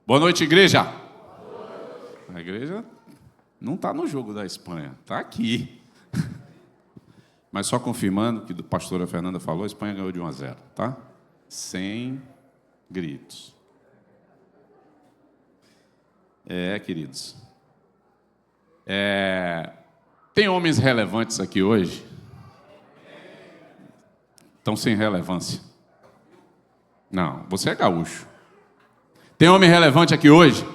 Boa noite, igreja. A igreja não está no jogo da Espanha, está aqui. Mas só confirmando que a pastora Fernanda falou, a Espanha ganhou de 1-0, tá? Sem gritos. Queridos. Tem homens relevantes aqui hoje? Estão sem relevância. Não, você é gaúcho. Tem homem relevante aqui hoje?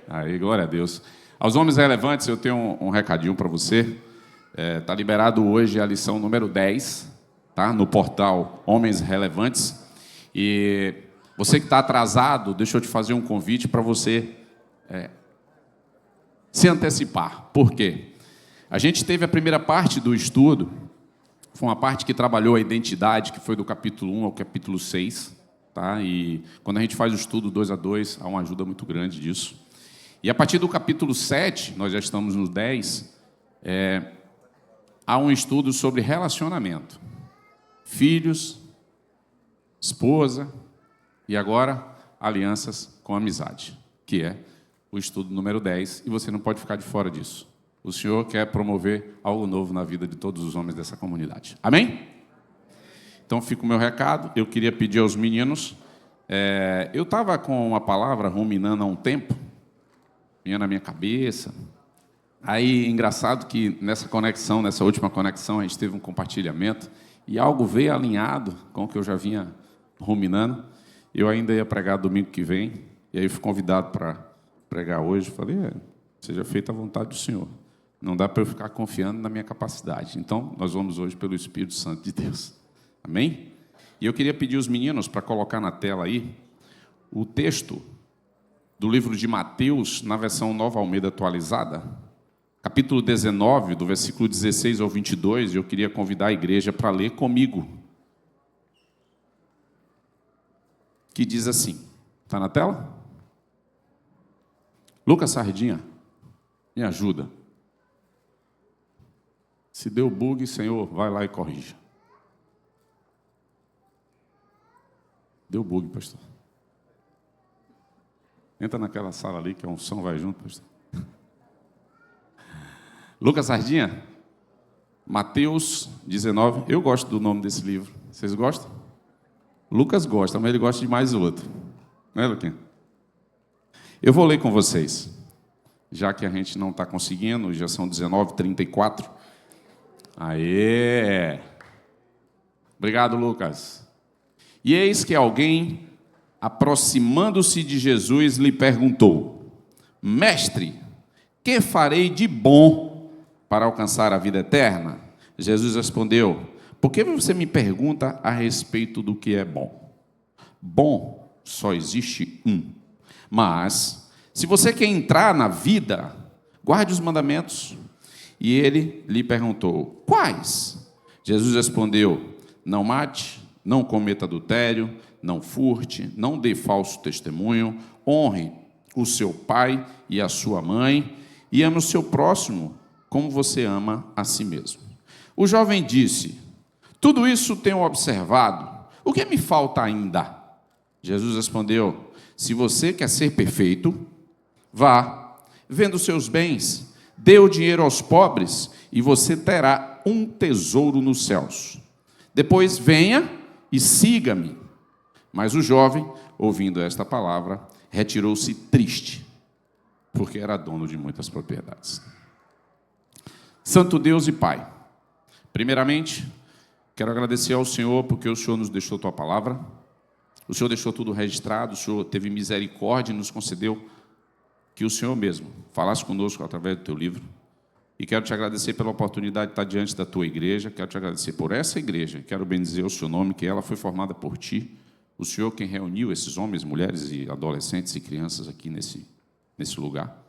Aí, glória a Deus. Aos homens relevantes, eu tenho um recadinho para você. Está liberado hoje a lição número 10, tá? No portal Homens Relevantes. E você que está atrasado, deixa eu te fazer um convite para você se antecipar. Por quê? A gente teve a primeira parte do estudo, foi uma parte que trabalhou a identidade, que foi do capítulo 1 ao capítulo 6. Tá? E quando a gente faz o estudo 2 a 2, há uma ajuda muito grande disso. E a partir do capítulo 7, nós já estamos no 10, há um estudo sobre relacionamento. Filhos, esposa e agora alianças com amizade, que é o estudo número 10, e você não pode ficar de fora disso. O Senhor quer promover algo novo na vida de todos os homens dessa comunidade. Amém? Então fica o meu recado. Eu queria pedir aos meninos, eu estava com uma palavra ruminando há um tempo, vinha na minha cabeça. Aí, engraçado que nessa última conexão, a gente teve um compartilhamento e algo veio alinhado com o que eu já vinha ruminando. Eu ainda ia pregar domingo que vem, e aí fui convidado para pregar hoje. Falei, seja feita a vontade do Senhor. Não dá para eu ficar confiando na minha capacidade. Então, nós vamos hoje pelo Espírito Santo de Deus. Amém? E eu queria pedir os meninos para colocar na tela aí o texto do livro de Mateus, na versão Nova Almeida atualizada, capítulo 19, do versículo 16 ao 22, e eu queria convidar a igreja para ler comigo. Que diz assim, está na tela? Lucas Sardinha, me ajuda. Se deu bug, Senhor, vai lá e corrija. Deu bug, pastor. Entra naquela sala ali, que a unção vai junto, pastor. Lucas Sardinha, Mateus 19. Eu gosto do nome desse livro. Vocês gostam? Lucas gosta, mas ele gosta de mais outro. Não é, Luquinha? Eu vou ler com vocês. Já que a gente não está conseguindo, já são 19h34. Aê! Obrigado, Lucas. E eis que alguém, aproximando-se de Jesus, lhe perguntou: Mestre, que farei de bom para alcançar a vida eterna? Jesus respondeu: por que você me pergunta a respeito do que é bom? Bom só existe um. Mas, se você quer entrar na vida, guarde os mandamentos. E ele lhe perguntou: quais? Jesus respondeu: não mate, não cometa adultério, não furte, não dê falso testemunho, honre o seu pai e a sua mãe, e ame o seu próximo como você ama a si mesmo. O jovem disse: tudo isso tenho observado, o que me falta ainda? Jesus respondeu: se você quer ser perfeito, vá, venda os seus bens, dê o dinheiro aos pobres, e você terá um tesouro nos céus. Depois venha e siga-me. Mas o jovem, ouvindo esta palavra, retirou-se triste, porque era dono de muitas propriedades. Santo Deus e Pai, primeiramente, quero agradecer ao Senhor, porque o Senhor nos deixou a tua palavra, o Senhor deixou tudo registrado, o Senhor teve misericórdia e nos concedeu que o Senhor mesmo falasse conosco através do teu livro. E quero te agradecer pela oportunidade de estar diante da tua igreja, quero te agradecer por essa igreja, quero bendizer o seu nome, que ela foi formada por ti, o Senhor quem reuniu esses homens, mulheres e adolescentes e crianças aqui nesse lugar,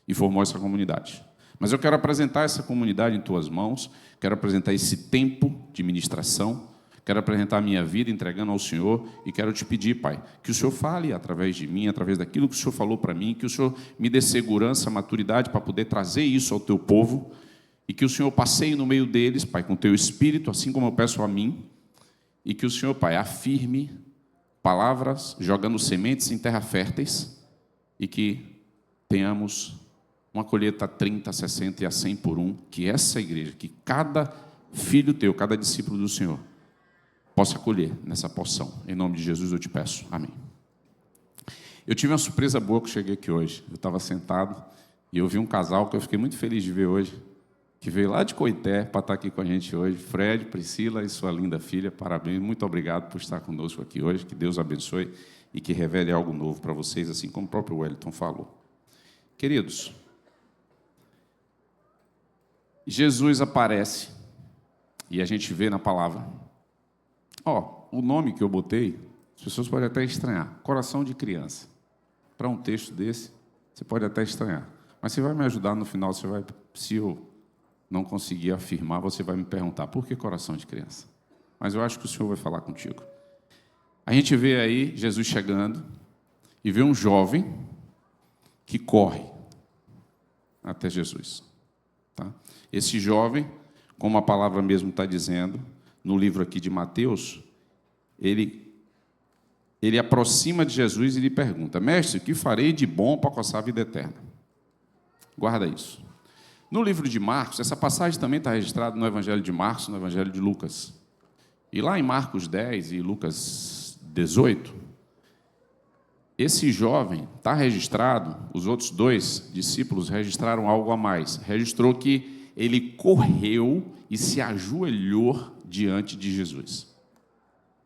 e formou essa comunidade. Mas eu quero apresentar essa comunidade em tuas mãos, quero apresentar esse tempo de ministração, quero apresentar a minha vida entregando ao Senhor, e quero te pedir, Pai, que o Senhor fale através de mim, através daquilo que o Senhor falou para mim, que o Senhor me dê segurança, maturidade para poder trazer isso ao teu povo, e que o Senhor passeie no meio deles, Pai, com o teu Espírito, assim como eu peço a mim, e que o Senhor, Pai, afirme palavras, jogando sementes em terra férteis e que tenhamos uma colheita a 30, 60 e a 100 por um, que essa igreja, que cada filho teu, cada discípulo do Senhor, possa colher nessa porção. Em nome de Jesus eu te peço. Amém. Eu tive uma surpresa boa que eu cheguei aqui hoje. Eu estava sentado e eu vi um casal que eu fiquei muito feliz de ver hoje, que veio lá de Coité para estar aqui com a gente hoje. Fred, Priscila e sua linda filha, parabéns. Muito obrigado por estar conosco aqui hoje. Que Deus abençoe e que revele algo novo para vocês, assim como o próprio Wellington falou. Queridos, Jesus aparece e a gente vê na palavra. O nome que eu botei, as pessoas podem até estranhar. Coração de criança. Para um texto desse, você pode até estranhar. Mas você vai me ajudar no final, se eu não conseguir afirmar, você vai me perguntar, por que coração de criança? Mas eu acho que o Senhor vai falar contigo. A gente vê aí Jesus chegando e vê um jovem que corre até Jesus. Tá? Esse jovem, como a palavra mesmo está dizendo, no livro aqui de Mateus, ele aproxima de Jesus e lhe pergunta, mestre, o que farei de bom para alcançar a vida eterna? Guarda isso. No livro de Marcos, essa passagem também está registrada no Evangelho de Marcos, no Evangelho de Lucas. E lá em Marcos 10 e Lucas 18, esse jovem está registrado, os outros dois discípulos registraram algo a mais. Registrou que ele correu e se ajoelhou diante de Jesus.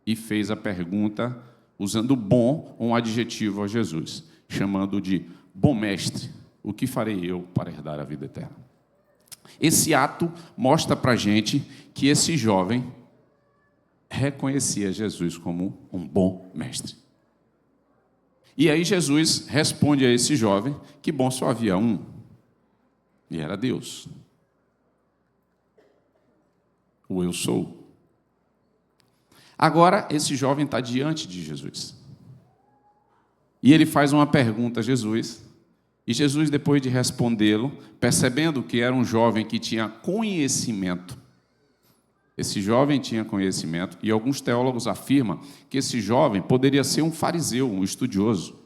E fez a pergunta, usando bom, um adjetivo a Jesus, chamando de bom mestre, o que farei eu para herdar a vida eterna? Esse ato mostra para a gente que esse jovem reconhecia Jesus como um bom mestre. E aí Jesus responde a esse jovem que bom só havia um, e era Deus. O eu sou. Agora, esse jovem está diante de Jesus. E ele faz uma pergunta a Jesus. E Jesus, depois de respondê-lo, percebendo que era um jovem que tinha conhecimento, esse jovem tinha conhecimento, e alguns teólogos afirmam que esse jovem poderia ser um fariseu, um estudioso.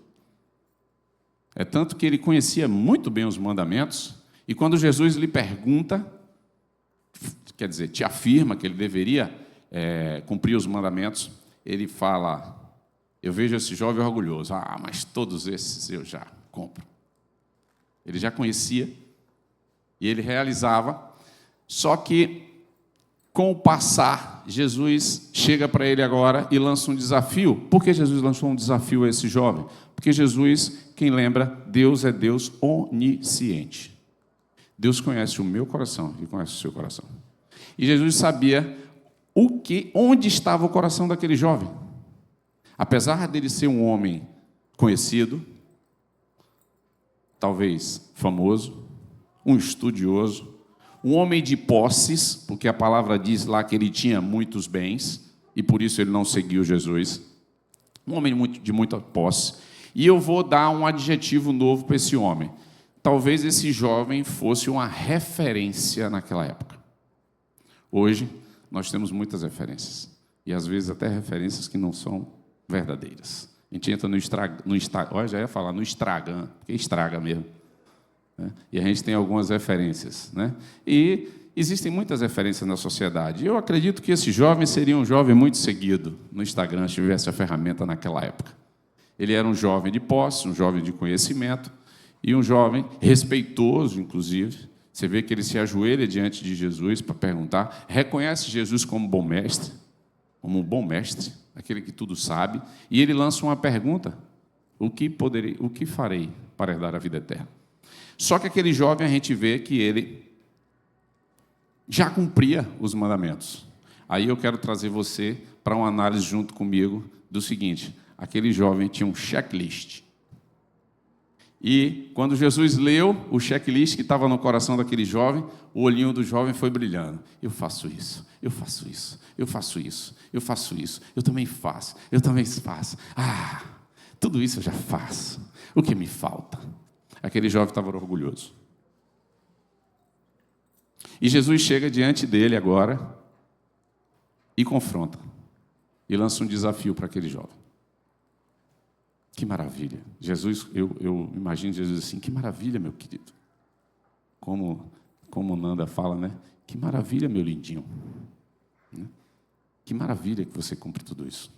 É tanto que ele conhecia muito bem os mandamentos, e quando Jesus lhe pergunta, quer dizer, te afirma que ele deveria cumprir os mandamentos, ele fala, eu vejo esse jovem orgulhoso, mas todos esses eu já compro. Ele já conhecia, e ele realizava, só que, com o passar, Jesus chega para ele agora e lança um desafio. Por que Jesus lançou um desafio a esse jovem? Porque Jesus, quem lembra, Deus é Deus onisciente. Deus conhece o meu coração e conhece o seu coração. E Jesus sabia onde estava o coração daquele jovem. Apesar dele ser um homem conhecido, talvez famoso, um estudioso, um homem de posses, porque a palavra diz lá que ele tinha muitos bens, e por isso ele não seguiu Jesus. Um homem de muita posse. E eu vou dar um adjetivo novo para esse homem. Talvez esse jovem fosse uma referência naquela época. Hoje, nós temos muitas referências. E às vezes até referências que não são verdadeiras. A gente entra no Instagram, olha, já ia falar no Instagram, porque estraga mesmo. Né? E a gente tem algumas referências. Né? E existem muitas referências na sociedade. Eu acredito que esse jovem seria um jovem muito seguido no Instagram, se tivesse a ferramenta naquela época. Ele era um jovem de posse, um jovem de conhecimento, e um jovem respeitoso, inclusive. Você vê que ele se ajoelha diante de Jesus para perguntar, reconhece Jesus como bom mestre, como um bom mestre, aquele que tudo sabe, e ele lança uma pergunta, o que farei para herdar a vida eterna? Só que aquele jovem, a gente vê que ele já cumpria os mandamentos. Aí eu quero trazer você para uma análise junto comigo do seguinte, aquele jovem tinha um checklist. E quando Jesus leu o checklist que estava no coração daquele jovem, o olhinho do jovem foi brilhando. Eu faço isso, eu faço isso, eu faço isso, eu faço isso, eu também faço, eu também faço. Tudo isso eu já faço. O que me falta? Aquele jovem estava orgulhoso. E Jesus chega diante dele agora e confronta. E lança um desafio para aquele jovem. Que maravilha. Jesus, eu imagino Jesus assim, que maravilha, meu querido. Como Nanda fala, né? Que maravilha, meu lindinho. Que maravilha que você cumpre tudo isso.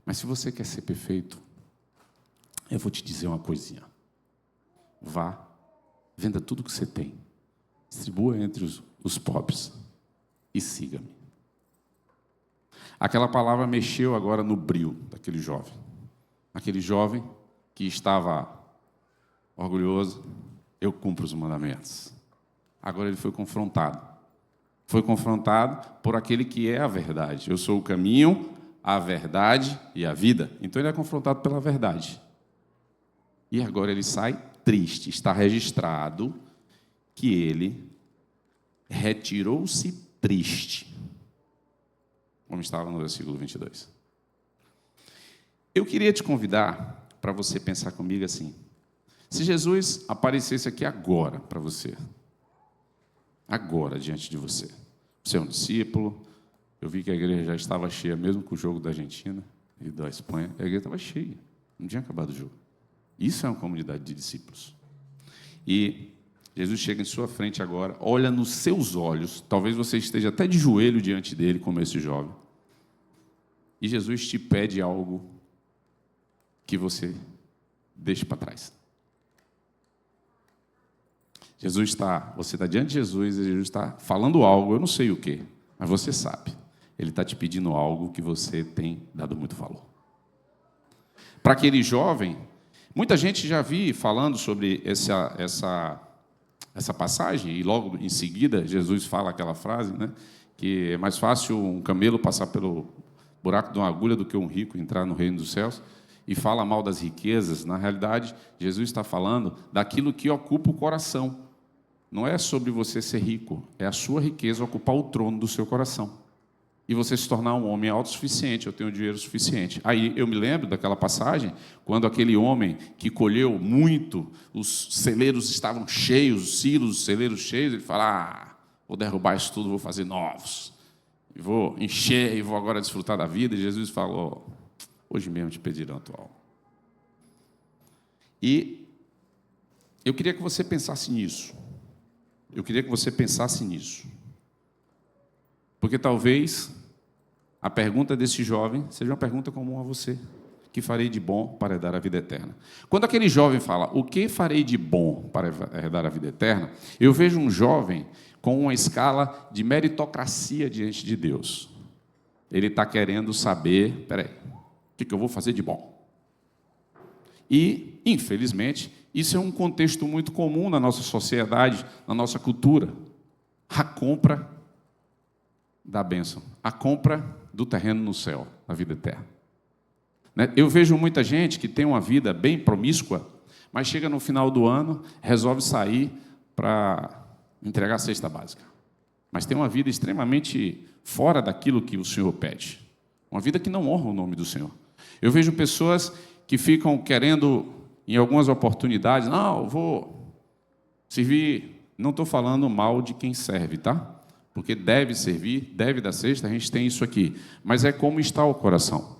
Mas se você quer ser perfeito, eu vou te dizer uma coisinha. Vá, venda tudo que você tem, distribua entre os pobres e siga-me. Aquela palavra mexeu agora no brio daquele jovem. Aquele jovem que estava orgulhoso, eu cumpro os mandamentos. Agora ele foi confrontado. Foi confrontado por aquele que é a verdade. Eu sou o caminho, a verdade e a vida. Então ele é confrontado pela verdade. E agora ele sai triste. Está registrado que ele retirou-se triste. Como estava no versículo 22. Eu queria te convidar para você pensar comigo assim. Se Jesus aparecesse aqui agora para você, agora diante de você, você é um discípulo, eu vi que a igreja já estava cheia, mesmo com o jogo da Argentina e da Espanha, a igreja estava cheia, não tinha acabado o jogo. Isso é uma comunidade de discípulos. E Jesus chega em sua frente agora, olha nos seus olhos, talvez você esteja até de joelho diante dele, como esse jovem, e Jesus te pede algo que você deixe para trás. Você está diante de Jesus e Jesus está falando algo, eu não sei o quê, mas você sabe. Ele está te pedindo algo que você tem dado muito valor. Para aquele jovem, muita gente já vi falando sobre essa passagem, e logo em seguida Jesus fala aquela frase, né, que é mais fácil um camelo passar pelo buraco de uma agulha do que um rico entrar no reino dos céus, e fala mal das riquezas. Na realidade, Jesus está falando daquilo que ocupa o coração. Não é sobre você ser rico, é a sua riqueza ocupar o trono do seu coração. E você se tornar um homem autossuficiente, eu tenho dinheiro suficiente. Aí eu me lembro daquela passagem, quando aquele homem que colheu muito, os celeiros estavam cheios, os silos, os celeiros cheios, ele fala, vou derrubar isso tudo, vou fazer novos, e vou encher, e vou agora desfrutar da vida. E Jesus falou, hoje mesmo te pedirão a tua alma. E eu queria que você pensasse nisso. Porque talvez a pergunta desse jovem seja uma pergunta comum a você. Que farei de bom para herdar a vida eterna? Quando aquele jovem fala, o que farei de bom para herdar a vida eterna? Eu vejo um jovem com uma escala de meritocracia diante de Deus. Ele está querendo saber, o que eu vou fazer de bom? E, infelizmente, isso é um contexto muito comum na nossa sociedade, na nossa cultura. A compra da bênção, a compra do terreno no céu, a vida eterna. Eu vejo muita gente que tem uma vida bem promíscua, mas chega no final do ano, resolve sair para entregar a cesta básica. Mas tem uma vida extremamente fora daquilo que o Senhor pede. Uma vida que não honra o nome do Senhor. Eu vejo pessoas que ficam querendo, em algumas oportunidades, não, eu vou servir, não estou falando mal de quem serve, tá? Porque deve servir, deve dar cesta, a gente tem isso aqui. Mas é como está o coração.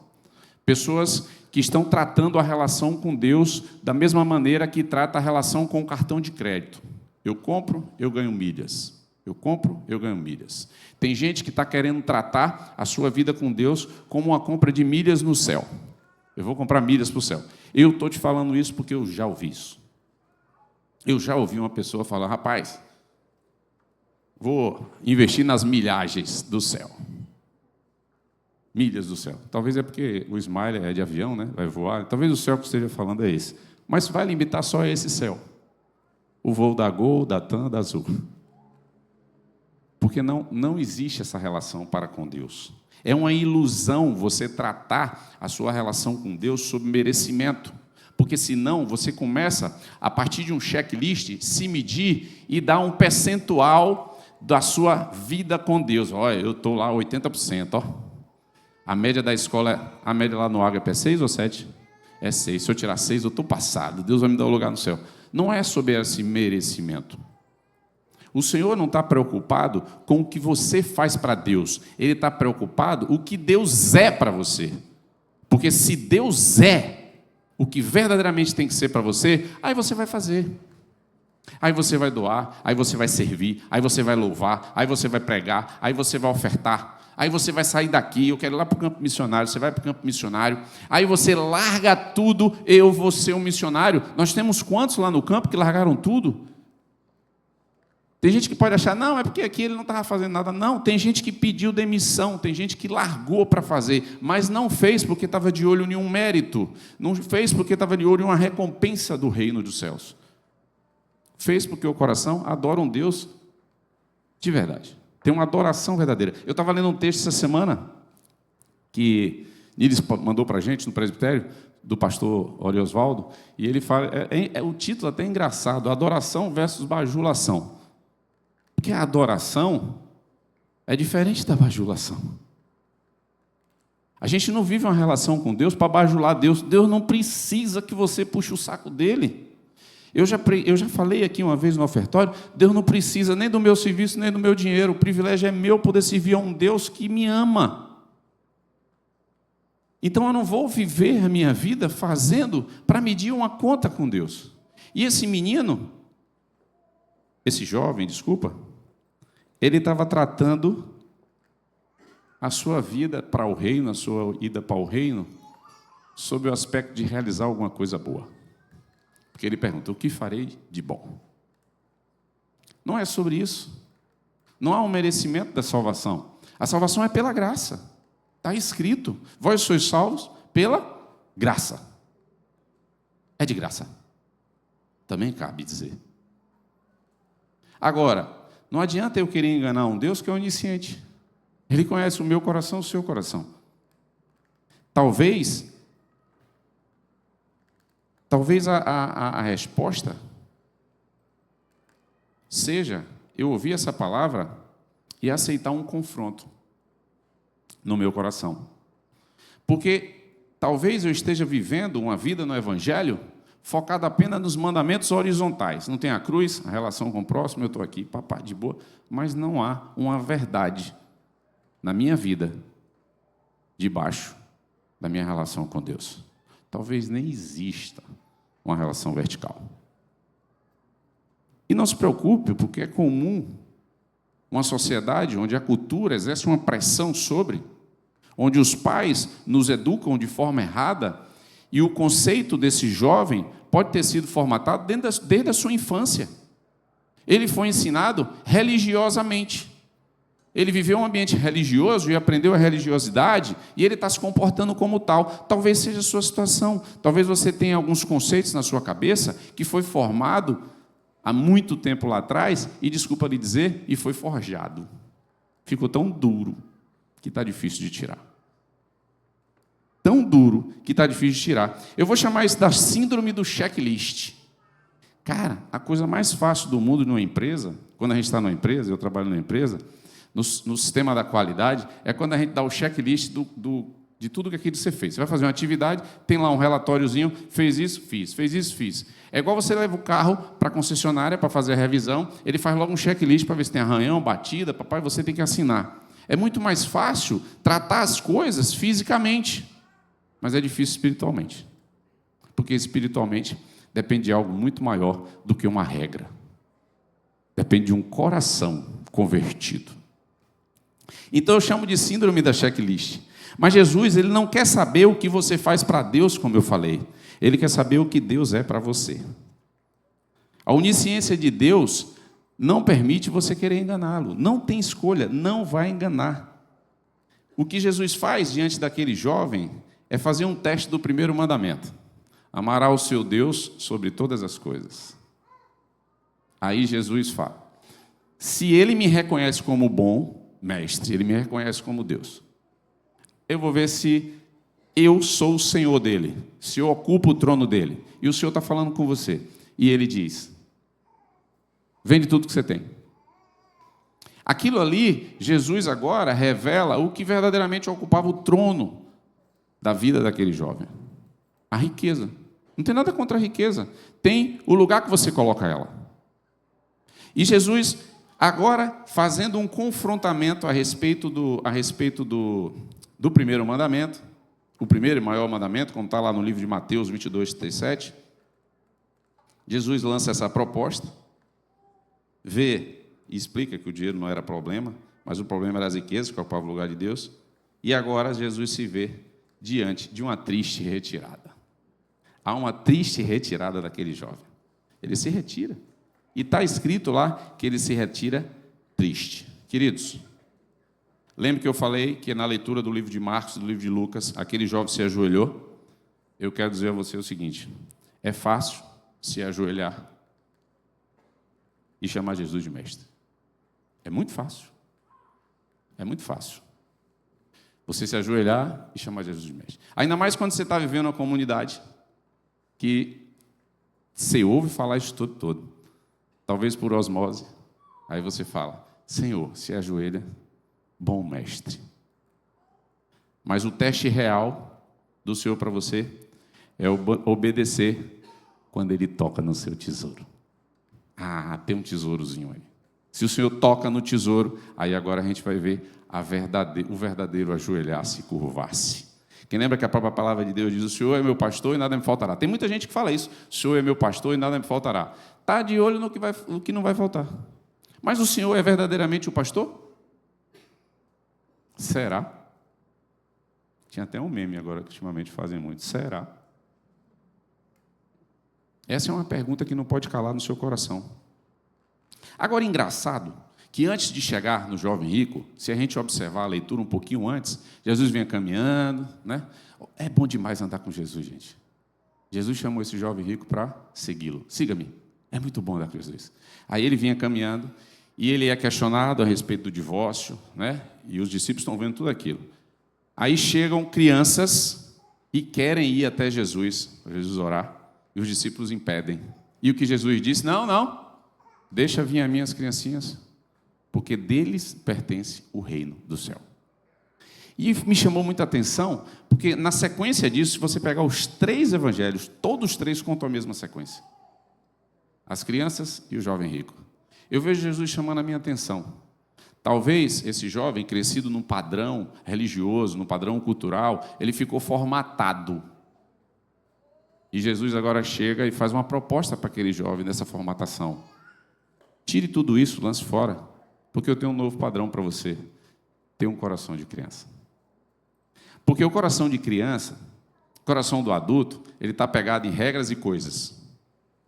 Pessoas que estão tratando a relação com Deus da mesma maneira que trata a relação com o cartão de crédito. Eu compro, eu ganho milhas. Eu compro, eu ganho milhas. Tem gente que está querendo tratar a sua vida com Deus como uma compra de milhas no céu. Eu vou comprar milhas para o céu. Eu estou te falando isso porque eu já ouvi isso. Eu já ouvi uma pessoa falar, rapaz, vou investir nas milhagens do céu. Milhas do céu. Talvez é porque o Smile é de avião, né? Vai voar. Talvez o céu que esteja falando é esse. Mas vai limitar só esse céu. O voo da Gol, da TAM, da Azul. Porque não existe essa relação para com Deus. É uma ilusão você tratar a sua relação com Deus sob merecimento. Porque senão você começa, a partir de um checklist, se medir e dar um percentual da sua vida com Deus. Olha, eu estou lá 80%, ó. A média da escola, a média lá no Ágape é 6 ou 7? É 6. Se eu tirar 6, eu estou passado. Deus vai me dar um lugar no céu. Não é sobre esse merecimento. O Senhor não está preocupado com o que você faz para Deus. Ele está preocupado com o que Deus é para você. Porque se Deus é, o que verdadeiramente tem que ser para você, aí você vai fazer. Aí você vai doar, aí você vai servir, aí você vai louvar, aí você vai pregar, aí você vai ofertar, aí você vai sair daqui, eu quero ir lá para o campo missionário, você vai para o campo missionário, aí você larga tudo, eu vou ser um missionário. Nós temos quantos lá no campo que largaram tudo? Tem gente que pode achar, não, é porque aqui ele não estava fazendo nada. Não, tem gente que pediu demissão, tem gente que largou para fazer, mas não fez porque estava de olho em um mérito, não fez porque estava de olho em uma recompensa do reino dos céus. Fez porque o coração adora um Deus de verdade. Tem uma adoração verdadeira. Eu estava lendo um texto essa semana que Niles mandou para a gente no presbitério, do pastor Oriosvaldo, e ele fala, o título até é engraçado, adoração versus bajulação. Porque a adoração é diferente da bajulação. A gente não vive uma relação com Deus para bajular Deus. Deus não precisa que você puxe o saco dele. Eu já falei aqui uma vez no ofertório, Deus não precisa nem do meu serviço, nem do meu dinheiro. O privilégio é meu poder servir a um Deus que me ama. Então eu não vou viver a minha vida fazendo para medir uma conta com Deus. E esse menino, esse jovem, desculpa, ele estava tratando a sua vida para o reino, a sua ida para o reino, sob o aspecto de realizar alguma coisa boa. Porque ele pergunta, o que farei de bom? Não é sobre isso. Não há um merecimento da salvação. A salvação é pela graça. Está escrito, vós sois salvos pela graça. É de graça. Também cabe dizer. Agora, não adianta eu querer enganar um Deus que é onisciente. Ele conhece o meu coração, o seu coração. Talvez a resposta seja eu ouvir essa palavra e aceitar um confronto no meu coração. Porque talvez eu esteja vivendo uma vida no Evangelho focada apenas nos mandamentos horizontais. Não tem a cruz, a relação com o próximo, eu estou aqui, papai, de boa. Mas não há uma verdade na minha vida debaixo da minha relação com Deus. Talvez nem exista uma relação vertical. E não se preocupe, porque é comum uma sociedade onde a cultura exerce uma pressão sobre, onde os pais nos educam de forma errada, e o conceito desse jovem pode ter sido formatado desde a sua infância. Ele foi ensinado religiosamente. Ele viveu um ambiente religioso e aprendeu a religiosidade, e ele está se comportando como tal. Talvez seja a sua situação. Talvez você tenha alguns conceitos na sua cabeça que foi formado há muito tempo lá atrás, e, desculpa lhe dizer, e foi forjado. Ficou tão duro que está difícil de tirar. Tão duro que está difícil de tirar. Eu vou chamar isso da síndrome do checklist. Cara, a coisa mais fácil do mundo numa empresa, quando a gente está numa empresa, eu trabalho numa empresa, no sistema da qualidade, é quando a gente dá o checklist de tudo que aquilo você fez. Você vai fazer uma atividade, tem lá um relatóriozinho, fez isso, fiz, fez isso, fiz. É igual você leva o carro para a concessionária para fazer a revisão, ele faz logo um checklist para ver se tem arranhão, batida, papai, você tem que assinar. É muito mais fácil tratar as coisas fisicamente, mas é difícil espiritualmente. Porque espiritualmente depende de algo muito maior do que uma regra. Depende de um coração convertido. Então eu chamo de síndrome da checklist. Mas Jesus, ele não quer saber o que você faz para Deus, como eu falei. Ele quer saber o que Deus é para você. A onisciência de Deus não permite você querer enganá-lo. Não tem escolha, não vai enganar. O que Jesus faz diante daquele jovem é fazer um teste do primeiro mandamento. Amará o seu Deus sobre todas as coisas. Aí Jesus fala, se ele me reconhece como bom mestre, ele me reconhece como Deus, eu vou ver se eu sou o Senhor dele, se eu ocupo o trono dele, e o Senhor está falando com você, e ele diz, vende tudo que você tem. Aquilo ali, Jesus agora revela o que verdadeiramente ocupava o trono da vida daquele jovem. A riqueza. Não tem nada contra a riqueza. Tem o lugar que você coloca ela. E Jesus, agora, fazendo um confrontamento a respeito do primeiro mandamento, o primeiro e maior mandamento, como está lá no livro de Mateus 22, 37, Jesus lança essa proposta, vê e explica que o dinheiro não era problema, mas o problema era as riquezas, que ocupava o lugar de Deus, e agora Jesus se vê diante de uma triste retirada. Há uma triste retirada daquele jovem. Ele se retira. E está escrito lá que ele se retira triste. Queridos, lembre que eu falei que na leitura do livro de Marcos e do livro de Lucas, aquele jovem se ajoelhou. Eu quero dizer a você o seguinte: é fácil se ajoelhar e chamar Jesus de mestre. É muito fácil. É muito fácil. Você se ajoelhar e chamar Jesus de mestre. Ainda mais quando você está vivendo uma comunidade que você ouve falar isso todo. Talvez por osmose. Aí você fala: Senhor, se ajoelha, bom mestre. Mas o teste real do Senhor para você é obedecer quando Ele toca no seu tesouro. Ah, tem um tesourozinho aí. Se o Senhor toca no tesouro, aí agora a gente vai ver o verdadeiro ajoelhar-se e curvar-se. Quem lembra que a própria palavra de Deus diz: o Senhor é meu pastor e nada me faltará. Tem muita gente que fala isso: o Senhor é meu pastor e nada me faltará. Está de olho no que não vai faltar. Mas o Senhor é verdadeiramente o pastor? Será? Tinha até um meme agora que ultimamente fazem muito. Será? Essa é uma pergunta que não pode calar no seu coração. Agora, engraçado que antes de chegar no jovem rico, se a gente observar a leitura um pouquinho antes, Jesus vinha caminhando, né? É bom demais andar com Jesus, gente. Jesus chamou esse jovem rico para segui-lo. Siga-me. É muito bom andar com Jesus. Aí ele vinha caminhando e ele é questionado a respeito do divórcio, né? E os discípulos estão vendo tudo aquilo. Aí chegam crianças e querem ir até Jesus, para Jesus orar, e os discípulos impedem. E o que Jesus disse? Não, deixa vir as minhas criancinhas, porque deles pertence o reino do céu. E me chamou muita atenção, porque na sequência disso, se você pegar os 3 evangelhos, todos os 3 contam a mesma sequência. As crianças e o jovem rico. Eu vejo Jesus chamando a minha atenção. Talvez esse jovem, crescido num padrão religioso, num padrão cultural, ele ficou formatado. E Jesus agora chega e faz uma proposta para aquele jovem nessa formatação. Tire tudo isso, lance fora, porque eu tenho um novo padrão para você. Tenha um coração de criança. Porque o coração de criança, o coração do adulto, ele está pegado em regras e coisas,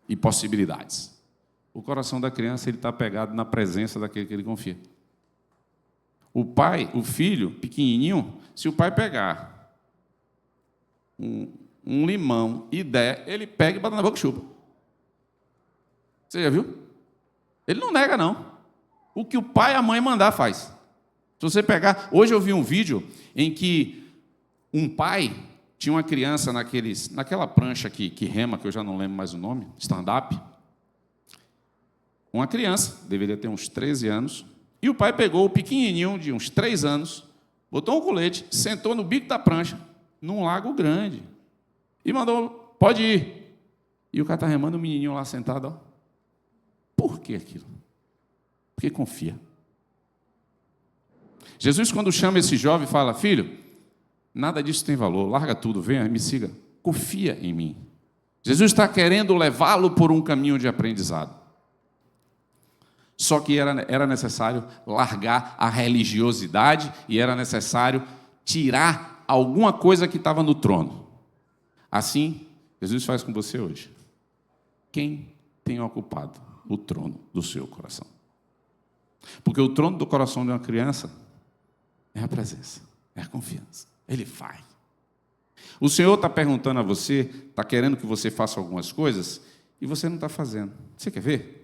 e possibilidades. O coração da criança, ele está pegado na presença daquele que ele confia. O pai, o filho, pequenininho, se o pai pegar um limão e der, ele pega e bota na boca e chupa. Você já viu? Ele não nega, não. O que o pai e a mãe mandar, faz. Se você pegar... Hoje eu vi um vídeo em que um pai tinha uma criança naquela prancha que rema, que eu já não lembro mais o nome, stand-up. Uma criança, deveria ter uns 13 anos, e o pai pegou o pequenininho de uns 3 anos, botou um colete, sentou no bico da prancha, num lago grande, e mandou: pode ir. E o cara está remando, o menininho lá sentado, ó. Por que aquilo? Porque confia. Jesus, quando chama esse jovem, fala: filho, nada disso tem valor, larga tudo, venha, me siga, confia em mim. Jesus está querendo levá-lo por um caminho de aprendizado. Só que era necessário largar a religiosidade e era necessário tirar alguma coisa que estava no trono. Assim, Jesus faz com você hoje. Quem tem ocupado o trono do seu coração? Porque o trono do coração de uma criança é a presença, é a confiança. Ele faz. O Senhor está perguntando a você, está querendo que você faça algumas coisas e você não está fazendo. Você quer ver?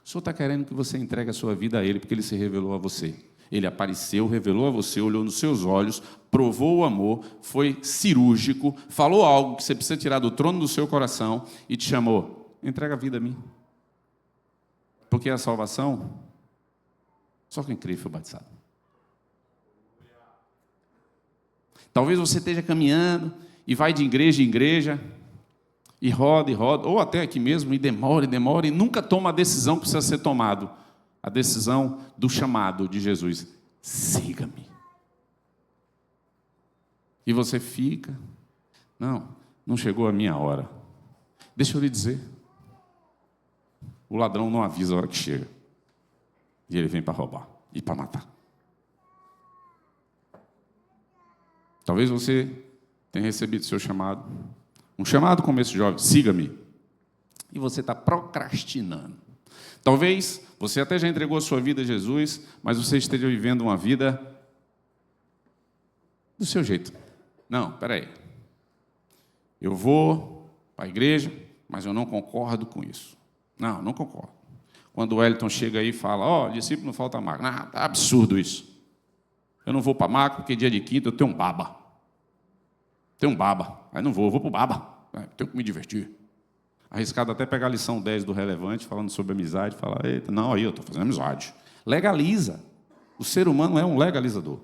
O Senhor está querendo que você entregue a sua vida a Ele, porque Ele se revelou a você. Ele apareceu, revelou a você, olhou nos seus olhos, provou o amor, foi cirúrgico, falou algo que você precisa tirar do trono do seu coração e te chamou: entrega a vida a mim. Porque a salvação, só quem crê foi batizado. Talvez você esteja caminhando e vai de igreja em igreja, e roda, ou até aqui mesmo, e demora, e nunca toma a decisão que precisa ser tomada. A decisão do chamado de Jesus: siga-me. E você fica, não chegou a minha hora. Deixa eu lhe dizer, o ladrão não avisa a hora que chega. E ele vem para roubar e para matar. Talvez você tenha recebido seu chamado. Um chamado como esse jovem, siga-me. E você está procrastinando. Talvez você até já entregou a sua vida a Jesus, mas você esteja vivendo uma vida do seu jeito. Não, peraí. Eu vou para a igreja, mas eu não concordo com isso. Não concordo. Quando o Wellington chega aí e fala, discípulo não falta mago. Tá absurdo isso. Eu não vou para mago porque dia de quinta eu tenho um baba. Aí não vou para o baba. Tenho que me divertir. Arriscado até pegar a lição 10 do Relevante, falando sobre amizade, falar, eita, não, aí eu estou fazendo amizade. Legaliza. O ser humano é um legalizador.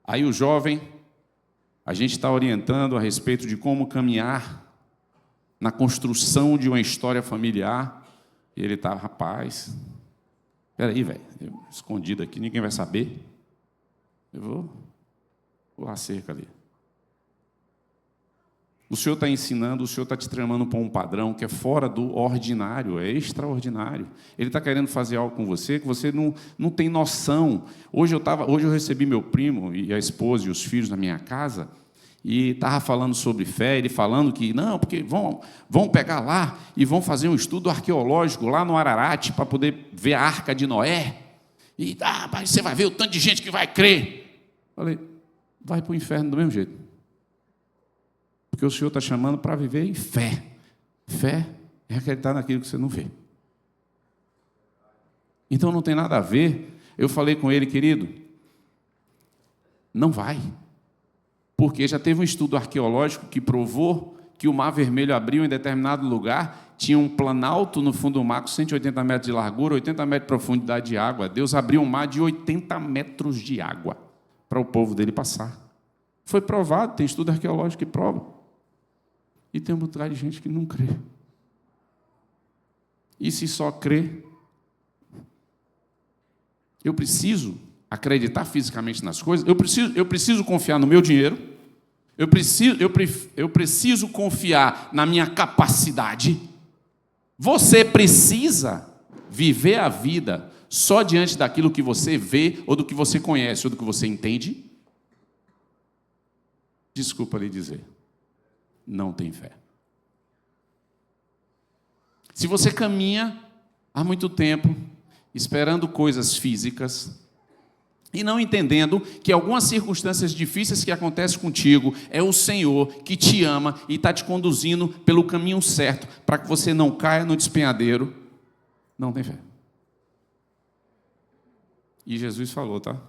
Aí o jovem, a gente está orientando a respeito de como caminhar na construção de uma história familiar, e ele está, rapaz, peraí, velho, escondido aqui, ninguém vai saber. Eu vou pular a cerca ali. O Senhor está ensinando, o Senhor está te treinando para um padrão que é fora do ordinário, é extraordinário. Ele está querendo fazer algo com você que você não tem noção. Hoje eu recebi meu primo e a esposa e os filhos na minha casa e estava falando sobre fé, ele falando que, porque vão pegar lá e vão fazer um estudo arqueológico lá no Ararat para poder ver a Arca de Noé. E você vai ver o tanto de gente que vai crer. Falei, vai para o inferno do mesmo jeito. Porque o Senhor está chamando para viver em fé. Fé é acreditar naquilo que você não vê. Então não tem nada a ver. Eu falei com ele, querido, não vai. Porque já teve um estudo arqueológico que provou que o Mar Vermelho abriu em determinado lugar, tinha um planalto no fundo do mar com 180 metros de largura, 80 metros de profundidade de água. Deus abriu um mar de 80 metros de água para o povo dele passar. Foi provado, tem estudo arqueológico que prova. E tem um bocado de gente que não crê. E se só crê, eu preciso acreditar fisicamente nas coisas, eu preciso confiar no meu dinheiro, eu preciso confiar na minha capacidade. Você precisa viver a vida só diante daquilo que você vê, ou do que você conhece, ou do que você entende? Desculpa lhe dizer. Não tem fé. Se você caminha há muito tempo esperando coisas físicas e não entendendo que algumas circunstâncias difíceis que acontecem contigo é o Senhor que te ama e está te conduzindo pelo caminho certo para que você não caia no despenhadeiro, não tem fé. E Jesus falou, tá?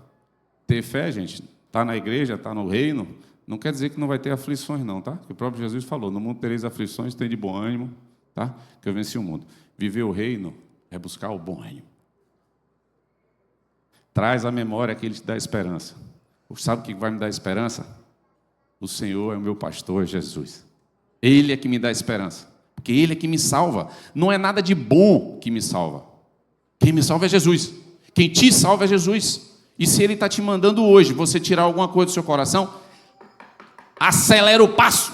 Ter fé, gente, está na igreja, está no reino, não quer dizer que não vai ter aflições, não, tá? Porque o próprio Jesus falou, no mundo tereis aflições, tem de bom ânimo, tá? Que eu venci o mundo. Viver o reino é buscar o bom ânimo. Traz à memória aquele que te dá esperança. Sabe o que vai me dar esperança? O Senhor é o meu pastor, Jesus. Ele é que me dá esperança. Porque Ele é que me salva. Não é nada de bom que me salva. Quem me salva é Jesus. Quem te salva é Jesus. E se Ele está te mandando hoje você tirar alguma coisa do seu coração, acelera o passo.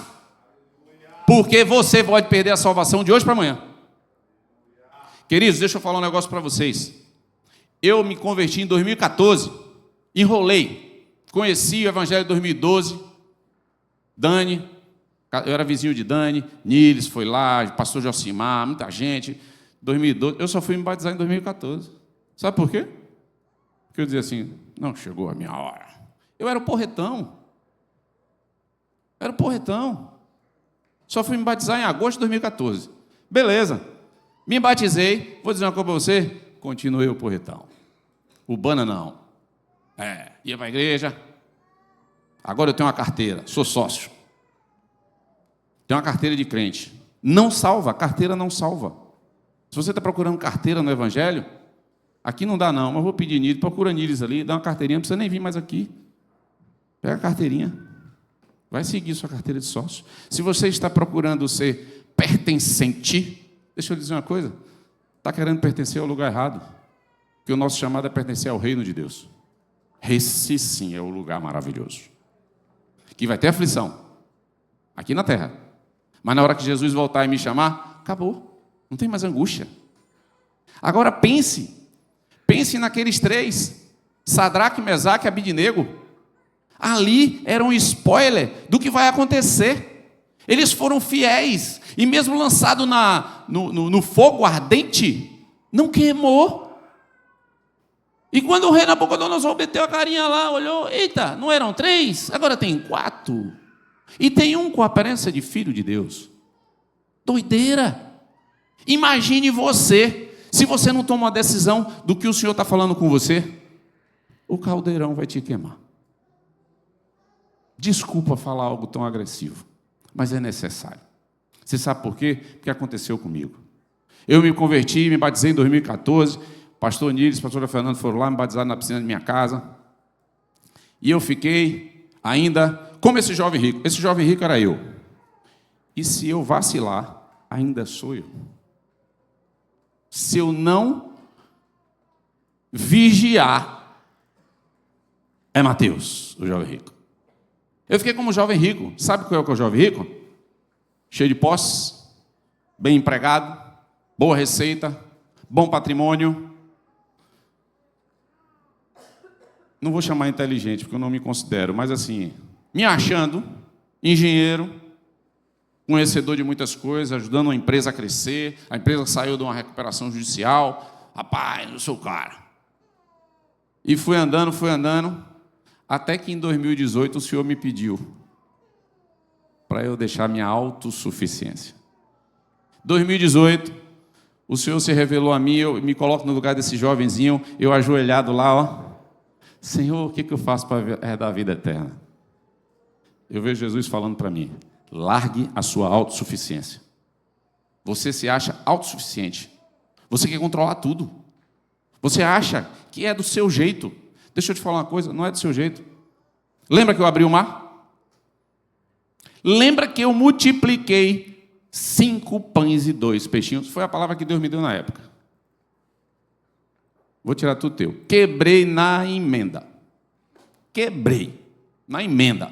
Porque você pode perder a salvação de hoje para amanhã. Queridos, deixa eu falar um negócio para vocês. Eu me converti em 2014, enrolei, conheci o Evangelho em 2012, Dani, eu era vizinho de Dani, Niles foi lá, pastor Josimar, muita gente, 2012, eu só fui me batizar em 2014. Sabe por quê? Porque eu dizia assim, não chegou a minha hora. Eu era o porretão. Só fui me batizar em agosto de 2014. Beleza, me batizei, vou dizer uma coisa para você, continuei o porretão. Urbana não. Ia para a igreja. Agora eu tenho uma carteira, sou sócio. Tenho uma carteira de crente. Não salva, carteira não salva. Se você está procurando carteira no Evangelho, aqui não dá não, mas vou pedir Niles, procura Niles ali, dá uma carteirinha, não precisa nem vir mais aqui. Pega a carteirinha. Vai seguir sua carteira de sócio. Se você está procurando ser pertencente, deixa eu dizer uma coisa, está querendo pertencer ao lugar errado. Porque o nosso chamado é pertencer ao reino de Deus. Esse sim é o lugar maravilhoso. Que vai ter aflição, aqui na terra. Mas na hora que Jesus voltar e me chamar, acabou. Não tem mais angústia. Agora pense naqueles três, Sadraque, Mesaque e Abidnego. Ali era um spoiler do que vai acontecer. Eles foram fiéis, e mesmo lançado no fogo ardente, não queimou. E quando o rei Nabucodonosor meteu a carinha lá, olhou, eita, não eram três? Agora tem 4. E tem um com a aparência de filho de Deus. Doideira! Imagine você, se você não toma uma decisão do que o Senhor está falando com você, o caldeirão vai te queimar. Desculpa falar algo tão agressivo, mas é necessário. Você sabe por quê? Porque aconteceu comigo. Eu me converti, me batizei em 2014, pastor Níris, pastora Fernanda foram lá, me batizaram na piscina de minha casa, e eu fiquei ainda como esse jovem rico. Esse jovem rico era eu. E se eu vacilar, ainda sou eu. Se eu não vigiar, é Mateus, o jovem rico. Eu fiquei como jovem rico. Sabe qual é o que é o jovem rico? Cheio de posses, bem empregado, boa receita, bom patrimônio. Não vou chamar inteligente, porque eu não me considero, mas assim, me achando engenheiro, conhecedor de muitas coisas, ajudando uma empresa a crescer. A empresa saiu de uma recuperação judicial. Rapaz, eu sou o cara. E fui andando, até que em 2018 o Senhor me pediu para eu deixar minha autossuficiência. 2018, o Senhor se revelou a mim, eu me coloco no lugar desse jovenzinho, eu ajoelhado lá, ó. Senhor, o que eu faço para herdar a vida eterna? Eu vejo Jesus falando para mim, largue a sua autossuficiência. Você se acha autossuficiente. Você quer controlar tudo. Você acha que é do seu jeito. Deixa eu te falar uma coisa, não é do seu jeito. Lembra que eu abri o mar? Lembra que eu multipliquei 5 pães e 2 peixinhos? Foi a palavra que Deus me deu na época. Vou tirar tudo teu. Quebrei na emenda. Quebrei na emenda.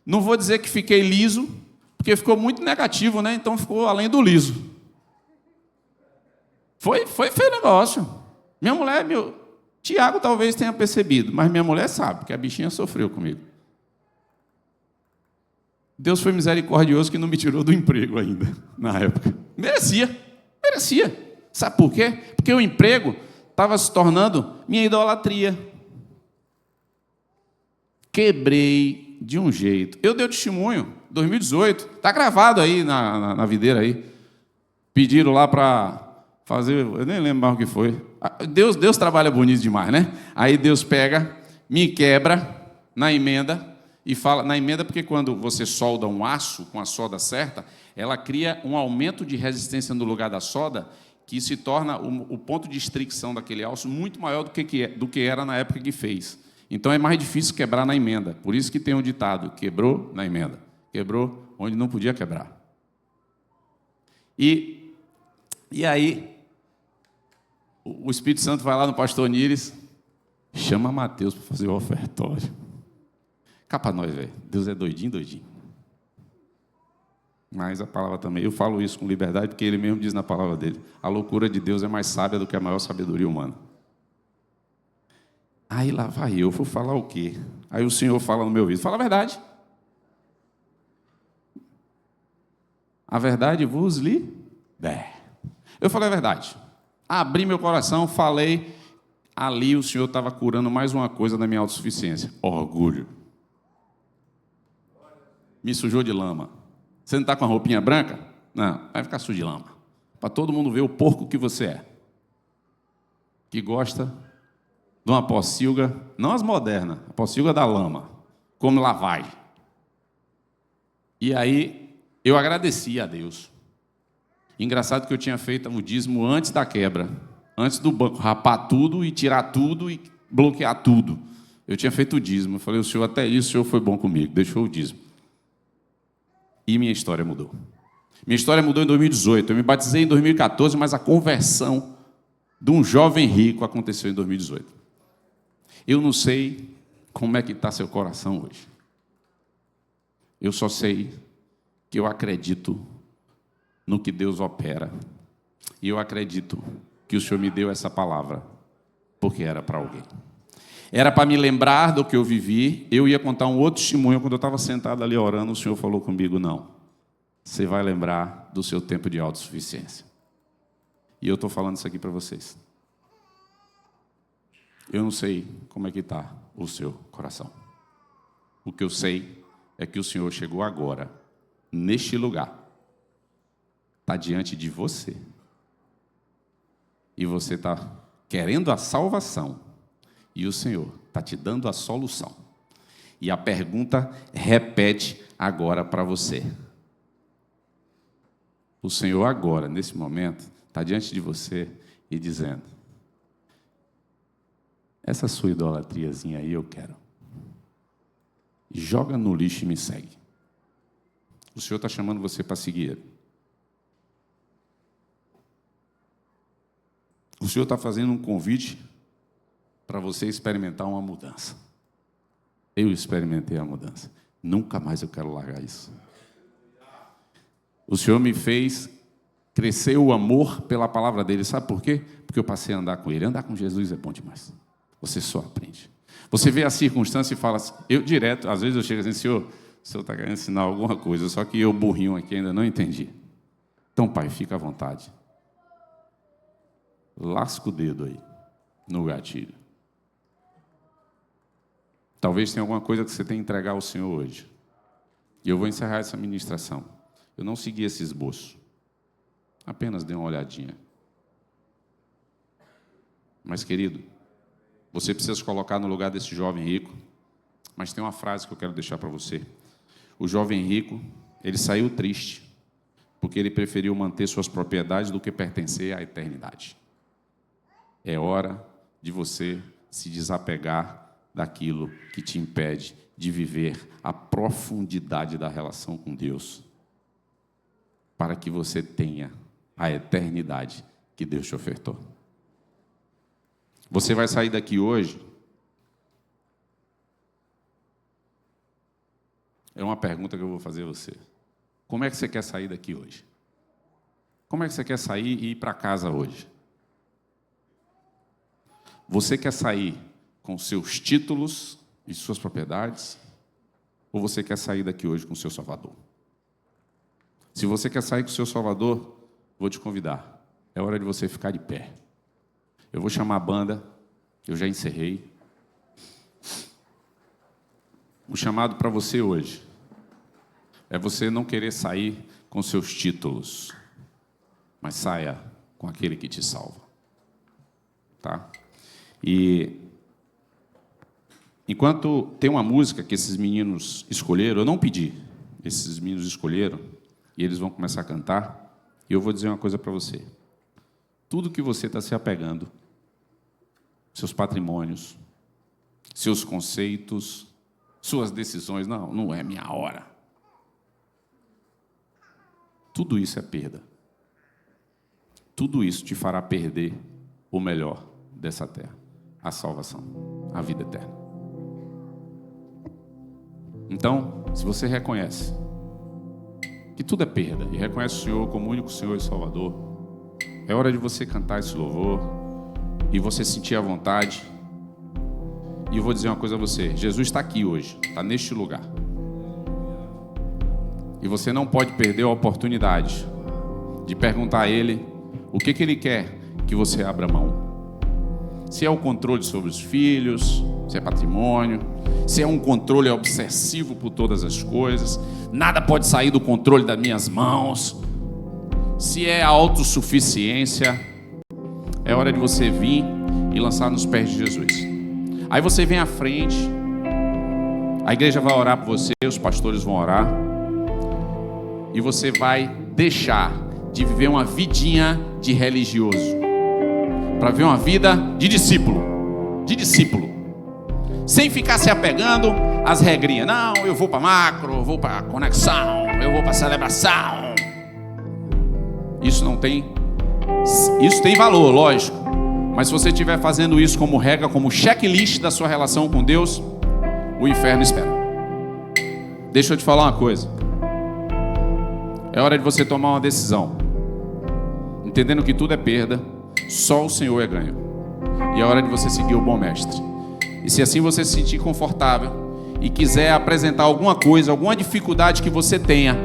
Não vou dizer que fiquei liso, porque ficou muito negativo, né? Então ficou além do liso. Foi feio o negócio. Minha mulher, Tiago talvez tenha percebido, mas minha mulher sabe, que a bichinha sofreu comigo. Deus foi misericordioso que não me tirou do emprego ainda, na época. Merecia. Sabe por quê? Porque o emprego estava se tornando minha idolatria. Quebrei de um jeito. Eu dei o testemunho, 2018, está gravado aí na videira aí. Pediram lá para fazer, eu nem lembro mais o que foi. Deus trabalha bonito demais, né? Aí Deus pega, me quebra na emenda e fala, na emenda porque quando você solda um aço com a solda certa, ela cria um aumento de resistência no lugar da solda que se torna o ponto de estricção daquele aço muito maior do que era na época que fez. Então é mais difícil quebrar na emenda. Por isso que tem um ditado, quebrou na emenda. Quebrou onde não podia quebrar. E aí, o Espírito Santo vai lá no pastor Níris, chama Mateus para fazer o ofertório. Cá para nós, velho. Deus é doidinho. Mas a palavra também, eu falo isso com liberdade, porque ele mesmo diz na palavra dele, a loucura de Deus é mais sábia do que a maior sabedoria humana. Aí lá vai eu, vou falar o quê? Aí o Senhor fala no meu ouvido, fala a verdade. A verdade vos liberta. Eu falei a verdade. Abri meu coração, falei. Ali o Senhor estava curando mais uma coisa da minha autossuficiência. Orgulho. Me sujou de lama. Você não está com a roupinha branca? Não, vai ficar sujo de lama. Para todo mundo ver o porco que você é. Que gosta de uma pocilga, não as modernas, a pocilga da lama, como lavagem. E aí, eu agradeci a Deus. Engraçado que eu tinha feito o dízimo antes da quebra, antes do banco rapar tudo e tirar tudo e bloquear tudo. Eu tinha feito o dízimo. Eu falei, o Senhor, até isso o Senhor foi bom comigo, deixou o dízimo. E minha história mudou. Minha história mudou em 2018. Eu me batizei em 2014, mas a conversão de um jovem rico aconteceu em 2018. Eu não sei como é que está seu coração hoje. Eu só sei que eu acredito no que Deus opera. E eu acredito que o Senhor me deu essa palavra, porque era para alguém. Era para me lembrar do que eu vivi. Eu ia contar um outro testemunho. Quando eu estava sentado ali orando, o Senhor falou comigo, não. Você vai lembrar do seu tempo de autossuficiência. E eu estou falando isso aqui para vocês. Eu não sei como é que está o seu coração. O que eu sei é que o Senhor chegou agora, neste lugar. Está diante de você. E você está querendo a salvação. E o Senhor está te dando a solução. E a pergunta repete agora para você. O Senhor agora, nesse momento, está diante de você e dizendo: essa sua idolatriazinha aí eu quero. Joga no lixo e me segue. O Senhor está chamando você para seguir Ele. O Senhor está fazendo um convite para você experimentar uma mudança. Eu experimentei a mudança. Nunca mais eu quero largar isso. O Senhor me fez crescer o amor pela palavra dele. Sabe por quê? Porque eu passei a andar com ele. Andar com Jesus é bom demais. Você só aprende. Você vê a circunstância e fala assim, eu direto, às vezes eu chego assim, Senhor, o Senhor está querendo ensinar alguma coisa, só que eu, burrinho aqui, ainda não entendi. Então, Pai, fica à vontade. Lasca o dedo aí, no gatilho. Talvez tenha alguma coisa que você tenha que entregar ao Senhor hoje. E eu vou encerrar essa ministração. Eu não segui esse esboço. Apenas dei uma olhadinha. Mas, querido, você precisa se colocar no lugar desse jovem rico. Mas tem uma frase que eu quero deixar para você. O jovem rico, ele saiu triste, porque ele preferiu manter suas propriedades do que pertencer à eternidade. É hora de você se desapegar daquilo que te impede de viver a profundidade da relação com Deus, para que você tenha a eternidade que Deus te ofertou. Você vai sair daqui hoje. É uma pergunta que eu vou fazer a você. Como é que você quer sair daqui hoje? Como é que você quer sair e ir para casa hoje? Você quer sair com seus títulos e suas propriedades? Ou você quer sair daqui hoje com o seu Salvador? Se você quer sair com o seu Salvador, vou te convidar. É hora de você ficar de pé. Eu vou chamar a banda, eu já encerrei. O chamado para você hoje é você não querer sair com seus títulos, mas saia com aquele que te salva. Tá? E enquanto tem uma música que esses meninos escolheram, eu não pedi, esses meninos escolheram, e eles vão começar a cantar, e eu vou dizer uma coisa para você. Tudo que você está se apegando, seus patrimônios, seus conceitos, suas decisões, não é minha hora. Tudo isso é perda. Tudo isso te fará perder o melhor dessa terra, a salvação, a vida eterna. Então, se você reconhece que tudo é perda e reconhece o Senhor como único Senhor e Salvador, é hora de você cantar esse louvor e você sentir a vontade. E eu vou dizer uma coisa a você: Jesus está aqui hoje, está neste lugar. E você não pode perder a oportunidade de perguntar a Ele o que Ele quer que você abra mão. Se é o controle sobre os filhos, se é patrimônio, se é um controle obsessivo por todas as coisas, nada pode sair do controle das minhas mãos. Se é a autossuficiência, é hora de você vir e lançar nos pés de Jesus. Aí você vem à frente, a igreja vai orar por você, os pastores vão orar, e você vai deixar de viver uma vidinha de religioso, para viver uma vida de discípulo, sem ficar se apegando às regrinhas. Não, eu vou para macro, eu vou para conexão, eu vou para celebração. Isso tem valor, lógico, Mas se você estiver fazendo isso como regra, como checklist da sua relação com Deus, o inferno espera. Deixa eu te falar uma coisa. É hora de você tomar uma decisão, entendendo que tudo é perda, só o Senhor é ganho. E é hora de você seguir o bom mestre. E se assim você se sentir confortável e quiser apresentar alguma coisa, alguma dificuldade que você tenha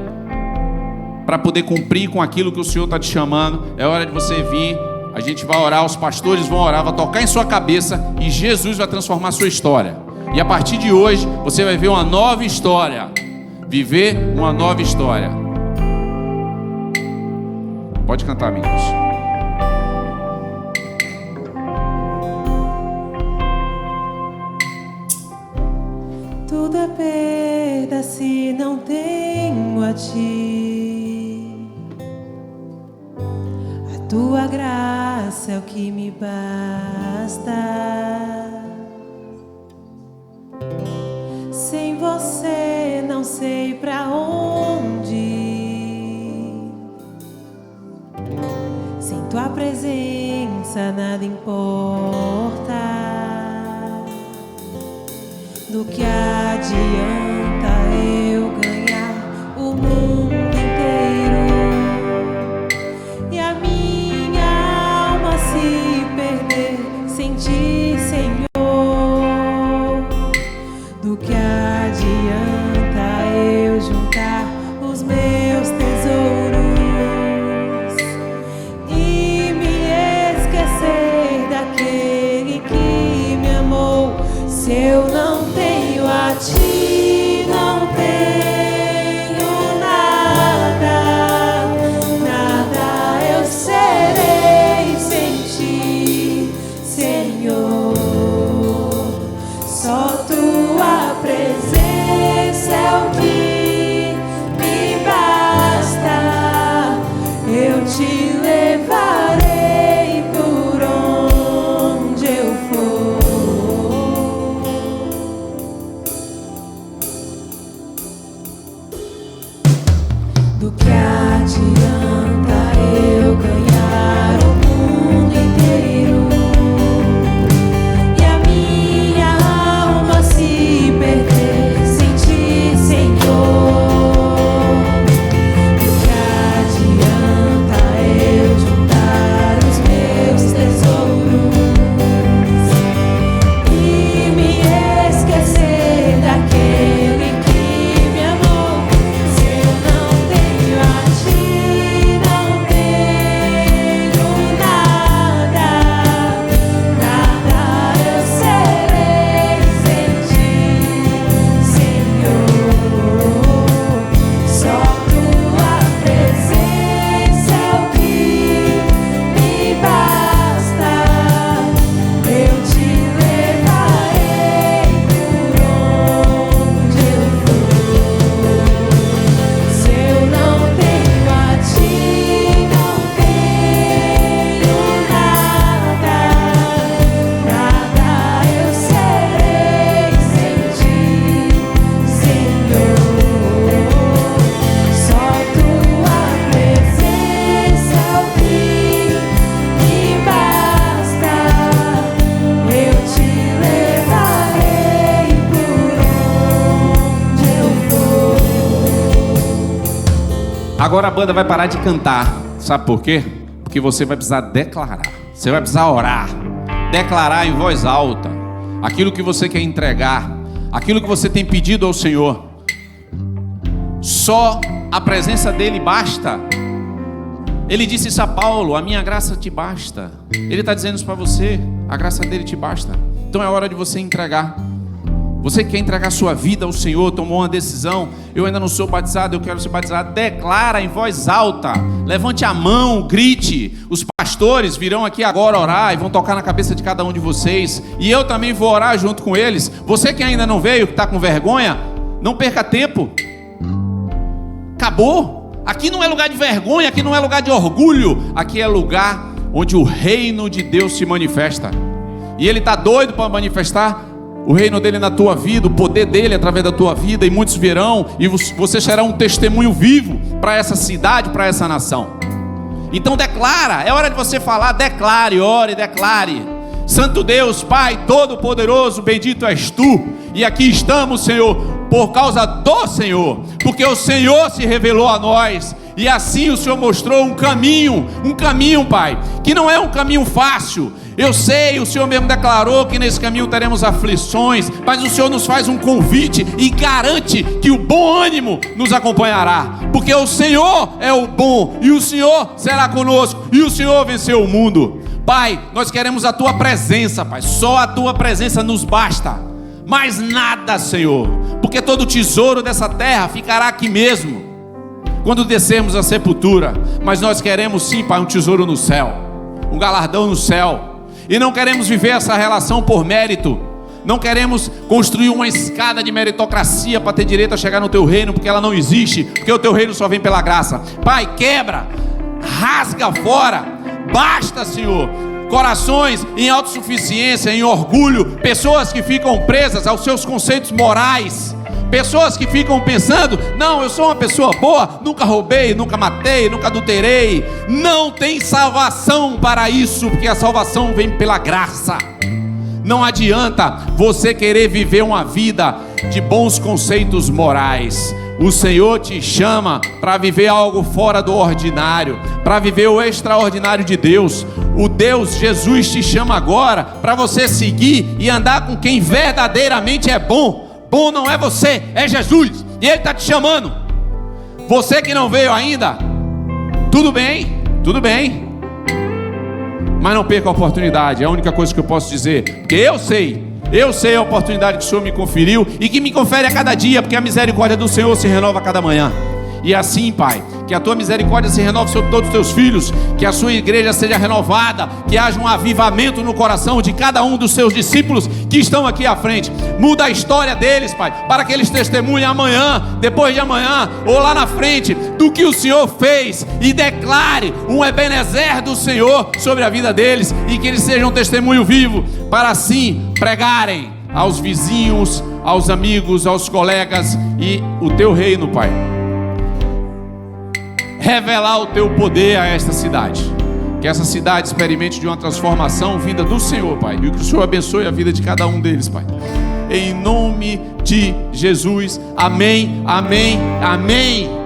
para poder cumprir com aquilo que o Senhor está te chamando, é hora de você vir. A gente vai orar, os pastores vão orar, vai tocar em sua cabeça e Jesus vai transformar a sua história. E a partir de hoje você vai ver uma nova história, viver uma nova história. Pode cantar, meninos. Tudo é perda se não tenho a ti. A tua graça é o que me basta. Sem você não sei pra onde ir. Sem tua presença nada importa. Do que adianta eu ganhar o mundo inteiro e a minha alma se perder sem ti, Senhor? Do que adianta eu juntar os meus tesouros e me esquecer daquele que me amou? Se eu não tenho a ti, não tenho nada, nada eu serei sem ti, Senhor. Só tua presença é o que me basta. Eu te levarei por onde eu for. Do que adianta eu ganhar o mundo inteiro e a minha alma se perder sem ti, Senhor? Do que adianta eu juntar os meus tesouros e me esquecer daquele que me amou? Se eu não tenho a ti, não tenho nada, nada eu serei sem ti, Senhor. Só tua presença é o que me basta. Eu te levarei por onde eu for. Se eu não tenho a ti, não tenho nada, nada eu serei sem ti, Senhor. Só tua presença é o que me basta. Eu te levarei por onde eu for. Agora a banda vai parar de cantar. Sabe por quê? Porque você vai precisar declarar. Você vai precisar orar. Declarar em voz alta aquilo que você quer entregar, aquilo que você tem pedido ao Senhor. Só a presença dele basta. Ele disse isso a Paulo: a minha graça te basta. Ele está dizendo isso para você: a graça dele te basta. Então é hora de você entregar. Você quer entregar sua vida ao Senhor, tomou uma decisão: eu ainda não sou batizado, eu quero ser batizado. Declara em voz alta, levante a mão, grite. Os pastores virão aqui agora orar e vão tocar na cabeça de cada um de vocês, e eu também vou orar junto com eles. Você que ainda não veio, que está com vergonha, não perca tempo. Acabou. Aqui não é lugar de vergonha, aqui não é lugar de orgulho, aqui é lugar onde o reino de Deus se manifesta. E Ele está doido para manifestar o reino dele na tua vida, o poder dele através da tua vida, e muitos virão, e você será um testemunho vivo para essa cidade, para essa nação. Então declara, é hora de você falar, declare, ore, declare. Santo Deus, Pai Todo-Poderoso, bendito és Tu, e aqui estamos, Senhor, por causa do Senhor, porque o Senhor se revelou a nós, e assim o Senhor mostrou um caminho, Pai, que não é um caminho fácil. Eu sei, o Senhor mesmo declarou que nesse caminho teremos aflições, mas o Senhor nos faz um convite e garante que o bom ânimo nos acompanhará, porque o Senhor é o bom, e o Senhor será conosco, e o Senhor venceu o mundo. Pai, nós queremos a Tua presença, Pai, só a Tua presença nos basta, mais nada, Senhor, porque todo o tesouro dessa terra ficará aqui mesmo, quando descermos a sepultura. Mas nós queremos sim, Pai, um tesouro no céu, um galardão no céu. E não queremos viver essa relação por mérito. Não queremos construir uma escada de meritocracia para ter direito a chegar no Teu reino, porque ela não existe, porque o Teu reino só vem pela graça. Pai, quebra, rasga fora, basta, Senhor, corações em autossuficiência, em orgulho, pessoas que ficam presas aos seus conceitos morais, pessoas que ficam pensando: não, eu sou uma pessoa boa, nunca roubei, nunca matei, nunca adulterei. Não tem salvação para isso, porque a salvação vem pela graça. Não adianta você querer viver uma vida de bons conceitos morais. O Senhor te chama para viver algo fora do ordinário, para viver o extraordinário de Deus. O Deus Jesus te chama agora para você seguir e andar com quem verdadeiramente é bom. Bom não é você, é Jesus, e Ele está te chamando. Você que não veio ainda, tudo bem, mas não perca a oportunidade. É a única coisa que eu posso dizer, porque eu sei a oportunidade que o Senhor me conferiu e que me confere a cada dia, porque a misericórdia do Senhor se renova a cada manhã. E assim, Pai, que a Tua misericórdia se renove sobre todos os Teus filhos, que a Sua igreja seja renovada, que haja um avivamento no coração de cada um dos Seus discípulos que estão aqui à frente. Muda a história deles, Pai, para que eles testemunhem amanhã, depois de amanhã, ou lá na frente, do que o Senhor fez, e declare um Ebenezer do Senhor sobre a vida deles, e que eles sejam um testemunho vivo, para assim pregarem aos vizinhos, aos amigos, aos colegas, e o Teu reino, Pai. Revelar o Teu poder a esta cidade, que essa cidade experimente de uma transformação vinda do Senhor, Pai, e que o Senhor abençoe a vida de cada um deles, Pai, em nome de Jesus, amém, amém, amém.